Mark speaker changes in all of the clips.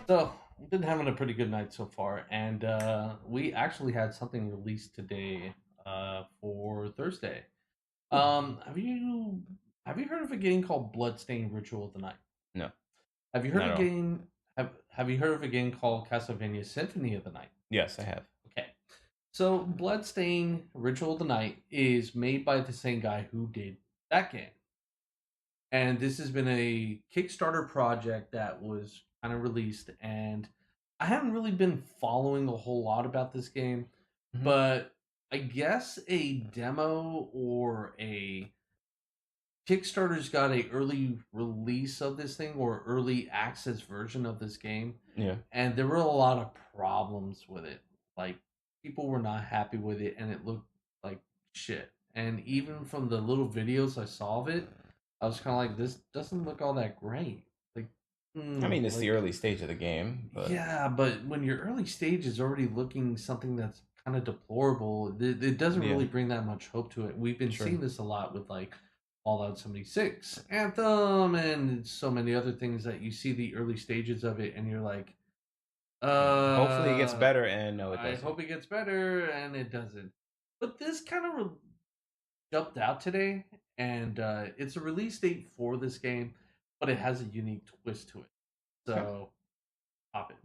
Speaker 1: So, we've been having a pretty good night so far, and we actually had something released today for Thursday. Um, have you have you heard of a game called Bloodstained Ritual of the Night?
Speaker 2: No,
Speaker 1: Have you heard
Speaker 2: not
Speaker 1: of
Speaker 2: at
Speaker 1: a
Speaker 2: all.
Speaker 1: game? Have you heard of a game called Castlevania Symphony of the Night?
Speaker 2: Yes, I have.
Speaker 1: Okay, so Bloodstained Ritual of the Night is made by the same guy who did that game, and this has been a Kickstarter project that was kind of released, and I haven't really been following a whole lot about this game,
Speaker 2: Mhm.
Speaker 1: but I guess a demo or a Kickstarter's got a early release of this thing or early access version of this game,
Speaker 2: Yeah.
Speaker 1: and there were a lot of problems with it. Like people were not happy with it, and it looked like shit. And even from the little videos I saw of it, I was kind of like, this doesn't look all that great. Like,
Speaker 2: I mean, it's the
Speaker 1: like
Speaker 2: early stage of the game, but
Speaker 1: yeah, but when your early stage is already looking something that's kind of deplorable, it doesn't
Speaker 2: yeah,
Speaker 1: really bring that much hope to it. We've been
Speaker 2: sure.
Speaker 1: seeing this a lot with like Fallout 76, Anthem, and so many other things that you see the early stages of it, and you're like,
Speaker 2: Hopefully, it gets
Speaker 1: uh,
Speaker 2: better, and no, it
Speaker 1: I
Speaker 2: doesn't.
Speaker 1: hope it gets better, and it doesn't. But this kind of jumped out today, and it's a release date for this game, but it has a unique twist to it.
Speaker 2: Okay.
Speaker 1: So, pop it.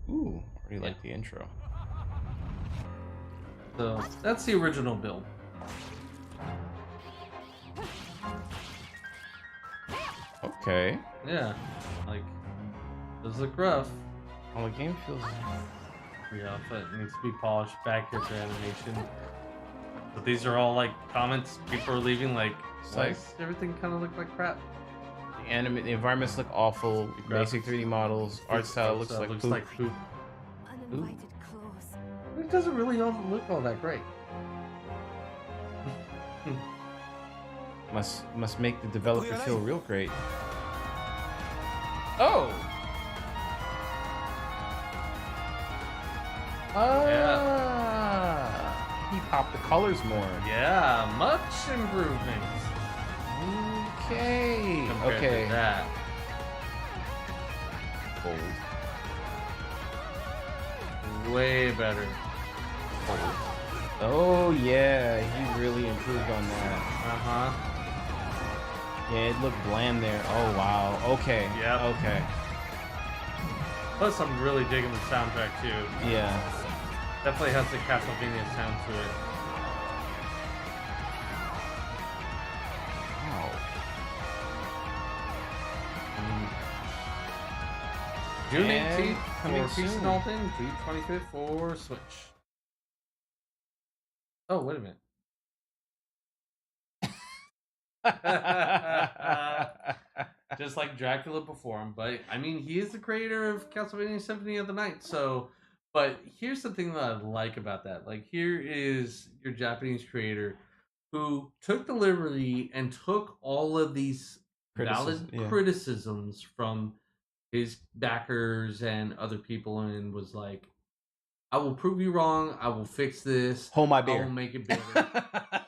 Speaker 2: Ooh, already
Speaker 1: Yeah.
Speaker 2: like the intro.
Speaker 1: So that's the original build.
Speaker 2: Okay.
Speaker 1: Yeah, like does look rough.
Speaker 2: Well, the game feels.
Speaker 1: Yeah, but it needs to be polished back here for animation. But these are all like comments people are leaving. Like,
Speaker 2: It's
Speaker 1: why
Speaker 2: like
Speaker 1: does everything kind of look like crap?
Speaker 2: the environments look awful.
Speaker 1: The
Speaker 2: Basic
Speaker 1: graphics,
Speaker 2: 3D models. Art style looks like poop.
Speaker 1: poop.
Speaker 2: Ooh.
Speaker 3: Uninvited claws.
Speaker 1: It doesn't really look all that great.
Speaker 2: Must make the developer feel real great. Oh. Ah. He popped the colors more.
Speaker 1: Yeah, much improvement
Speaker 2: Okay.
Speaker 1: compared
Speaker 2: Okay.
Speaker 1: to that.
Speaker 2: Bold.
Speaker 1: Way better.
Speaker 2: Oh yeah, he really improved on that.
Speaker 1: Uh-huh.
Speaker 2: Yeah, it looked bland there. Oh wow. Okay.
Speaker 1: Yep.
Speaker 2: Okay.
Speaker 1: Plus, I'm really digging the soundtrack too.
Speaker 2: Yeah.
Speaker 1: Definitely has the Castlevania sound to it.
Speaker 2: Wow.
Speaker 1: June
Speaker 2: And
Speaker 1: 18th
Speaker 2: coming
Speaker 1: for PC
Speaker 2: soon.
Speaker 1: and all things. June 25th for Switch. Oh, wait a minute. Just like Dracula before him, but I mean, he is the creator of Castlevania Symphony of the Night. So, but here's the thing that I like about that. Like, here is your Japanese creator who took the liberty and took all of these valid
Speaker 2: Yeah.
Speaker 1: criticisms from his backers and other people and was like, I will prove you wrong. I will fix this.
Speaker 2: Hold my
Speaker 1: I
Speaker 2: beer.
Speaker 1: will make it better.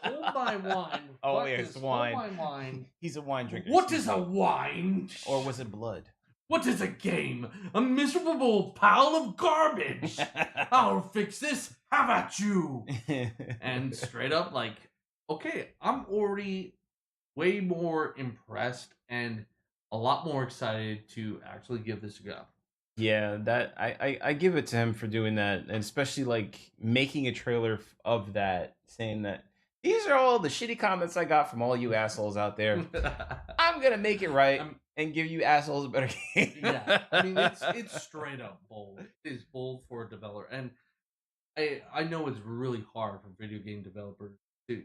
Speaker 1: Hold my wine.
Speaker 2: Oh,
Speaker 1: Fuck
Speaker 2: yeah,
Speaker 1: this.
Speaker 2: it's wine.
Speaker 1: Hold my wine.
Speaker 2: He's a wine drinker.
Speaker 1: What
Speaker 2: excuse
Speaker 1: is a
Speaker 2: me.
Speaker 1: wine?
Speaker 2: Or was it blood?
Speaker 1: What is a game? A miserable pile of garbage. I'll fix this. How about you? And straight up, like, okay, I'm already way more impressed and a lot more excited to actually give this a go.
Speaker 2: Yeah, that I give it to him for doing that, and especially like making a trailer of that, saying that these are all the shitty comments I got from all you assholes out there. I'm gonna make it right and give you assholes a better game.
Speaker 1: Yeah, I mean it's straight up bold. It is bold for a developer, and I know it's really hard for video game developers to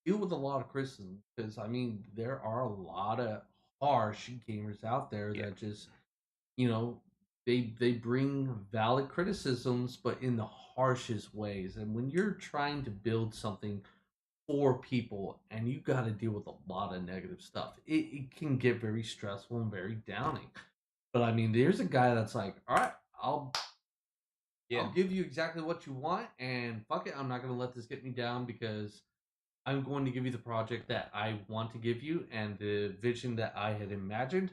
Speaker 1: deal with a lot of criticism because I mean there are a lot of harsh gamers out there
Speaker 2: Yeah.
Speaker 1: that just you know they bring valid criticisms but in the harshest ways, and when you're trying to build something for people and you got to deal with a lot of negative stuff, it can get very stressful and very downing. But I mean, there's a guy that's like, all right, I'll give you exactly what you want, and fuck it, I'm not gonna let this get me down because I'm going to give you the project that I want to give you and the vision that I had imagined.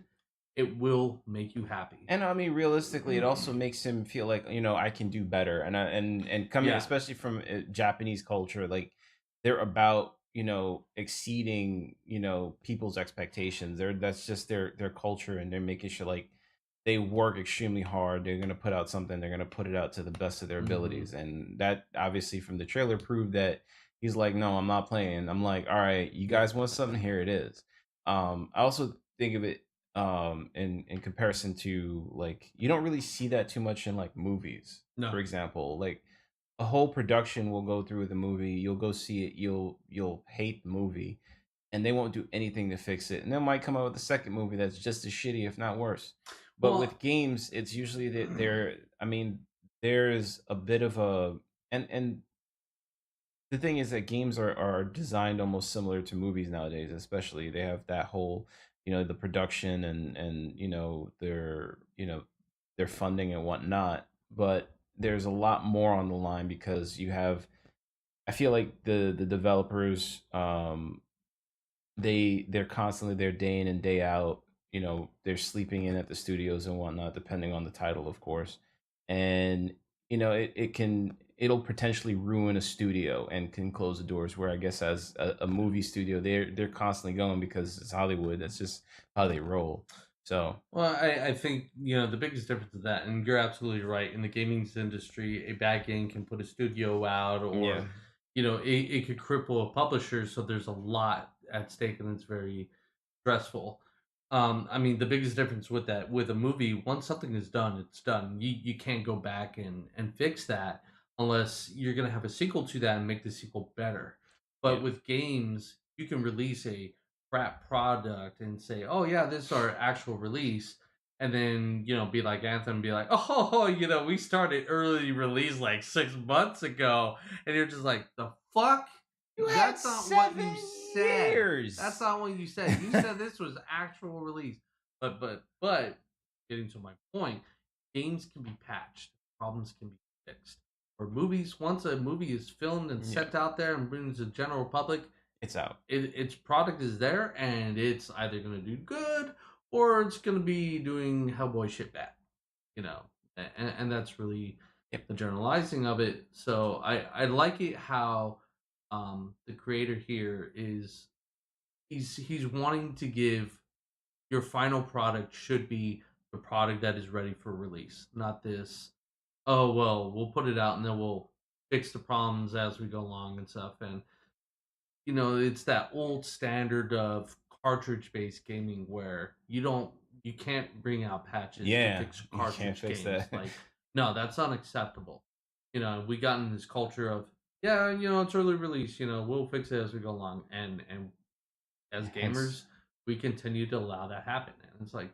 Speaker 1: It will make you happy.
Speaker 2: And I mean, realistically, it also makes him feel like, I can do better. And coming,
Speaker 1: Yeah.
Speaker 2: especially from Japanese culture, like they're about, exceeding, people's expectations. That's just their culture, and they're making sure like they work extremely hard. They're gonna put out something. They're gonna put it out to the best of their
Speaker 1: Mhm.
Speaker 2: abilities, and that obviously from the trailer proved that he's like, no, I'm not playing. I'm like, all right, you
Speaker 1: Yeah.
Speaker 2: guys want something? Here it is. I also think of it in comparison to, like, you don't really see that too much in like movies. For
Speaker 1: No.
Speaker 2: example, like a whole production will go through with a movie, you'll go see it, you'll hate the movie, and they won't do anything to fix it, and they might come out with a second movie that's just as shitty if not worse. But with
Speaker 1: Well,
Speaker 2: games, it's usually that I mean, there's a bit of a, and the thing is that games are designed almost similar to movies nowadays. Especially they have that whole, the production and their funding and whatnot, but there's a lot more on the line because you have, I feel like the developers, they're constantly there day in and day out. They're sleeping in at the studios and whatnot, depending on the title, of course. And it'll potentially ruin a studio and can close the doors. Where I guess as a movie studio, they're constantly going because it's Hollywood. That's just how they roll. So
Speaker 1: I think the biggest difference is that, and you're absolutely right. In the gaming industry, a bad game can put a studio out,
Speaker 2: yeah,
Speaker 1: or it could cripple a publisher. So there's a lot at stake, and it's very stressful. I mean, the biggest difference with that, with a movie, once something is done, it's done. You can't go back and fix that unless you're gonna have a sequel to that and make the sequel better. But
Speaker 2: yeah,
Speaker 1: with games, you can release a crap product and say, "Oh yeah, this is our actual release," and then be like Anthem, be like, "Oh, we started early release like 6 months ago," and you're just like, "The fuck."
Speaker 2: you had
Speaker 1: That's not what you said. That's7
Speaker 2: years.
Speaker 1: not what you said. You said this was actual release. But getting to my point, games can be patched. Problems can be fixed. For movies, once a movie is filmed and
Speaker 2: Yeah,
Speaker 1: set out there and brings to the general public,
Speaker 2: it's out.
Speaker 1: its product is there and it's either gonna do good or it's gonna be doing Hellboy shit bad. You know. And that's really
Speaker 2: Yep.
Speaker 1: the generalizing of it. So I like it how the creator here is he's wanting to give your final product should be the product that is ready for release, not this, oh well, we'll put it out and then we'll fix the problems as we go along and stuff. And it's that old standard of cartridge based gaming where you can't bring out patches to
Speaker 2: Yeah,
Speaker 1: fix
Speaker 2: you can't
Speaker 1: cartridge
Speaker 2: fix
Speaker 1: games.
Speaker 2: that.
Speaker 1: Like, no, that's unacceptable. We got in this culture of, yeah, it's early release, we'll fix it as we go along. And as
Speaker 2: Hence,
Speaker 1: gamers, we continue to allow that happen. And it's like,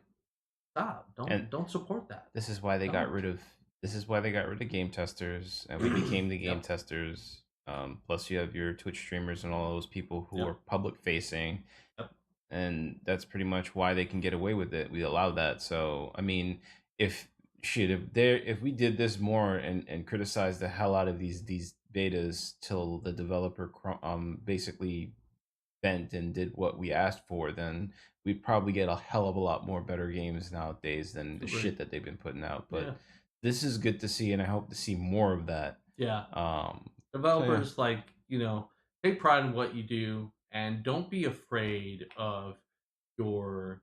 Speaker 1: stop.
Speaker 2: and
Speaker 1: Don't support that.
Speaker 2: this is why they got
Speaker 1: Don't.
Speaker 2: rid of game testers, and we became the game
Speaker 1: Yep.
Speaker 2: testers. Plus, you have your Twitch streamers and all those people who are
Speaker 1: Yep.
Speaker 2: public facing,
Speaker 1: Yep.
Speaker 2: and that's pretty much why they can get away with it. We allow that. So, I mean, if if we did this more and criticized the hell out of these betas till the developer basically bent and did what we asked for, then we'd probably get a hell of a lot more better games nowadays than the
Speaker 1: Agreed.
Speaker 2: shit that they've been putting out. But
Speaker 1: Yeah.
Speaker 2: this is good to see, and I hope to see more of that.
Speaker 1: Yeah.
Speaker 2: Um, so yeah,
Speaker 1: Developers, like, take pride in what you do and don't be afraid of your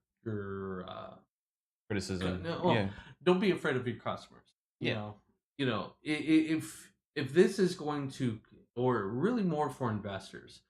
Speaker 2: criticism.
Speaker 1: no, well,
Speaker 2: Yeah,
Speaker 1: don't be afraid of your customers.
Speaker 2: yeah,
Speaker 1: If this is going to, or really more for investors,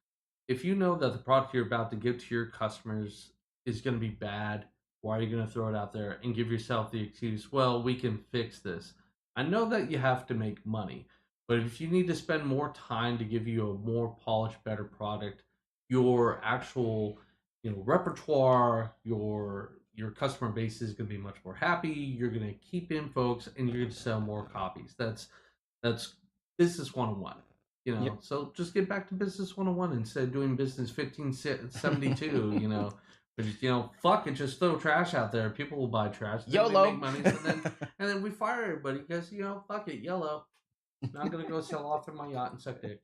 Speaker 1: if you know that the product you're about to give to your customers is going to be bad, why are you going to throw it out there and give yourself the excuse, well, we can fix this? I know that you have to make money, but if you need to spend more time to give you a more polished, better product, your actual, repertoire, your customer base is going to be much more happy. You're going to keep in folks, and you're going to sell more copies. That's business 101.
Speaker 2: yep.
Speaker 1: So just get back to business 101 instead of doing business 1572. But fuck it, just throw trash out there. People will buy trash. Then we make
Speaker 2: YOLO.
Speaker 1: money. So then and then we fire everybody because fuck it, yellow. Not gonna go sell off in my yacht and suck dick.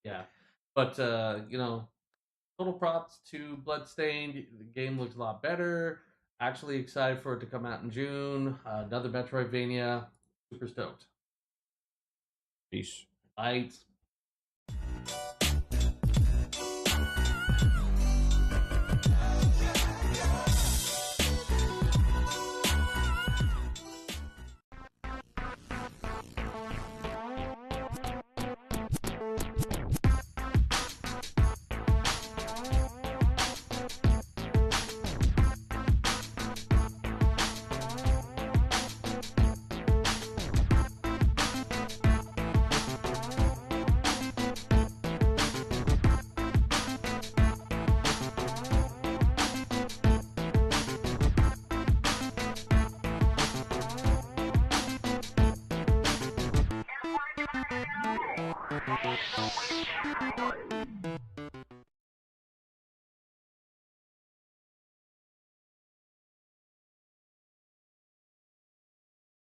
Speaker 1: Yeah. But you know, total props to Bloodstained. The game looks a lot better. Actually excited for it to come out in June. Another Metroidvania. Super stoked.
Speaker 2: Peace.
Speaker 1: Bye.
Speaker 3: NRW.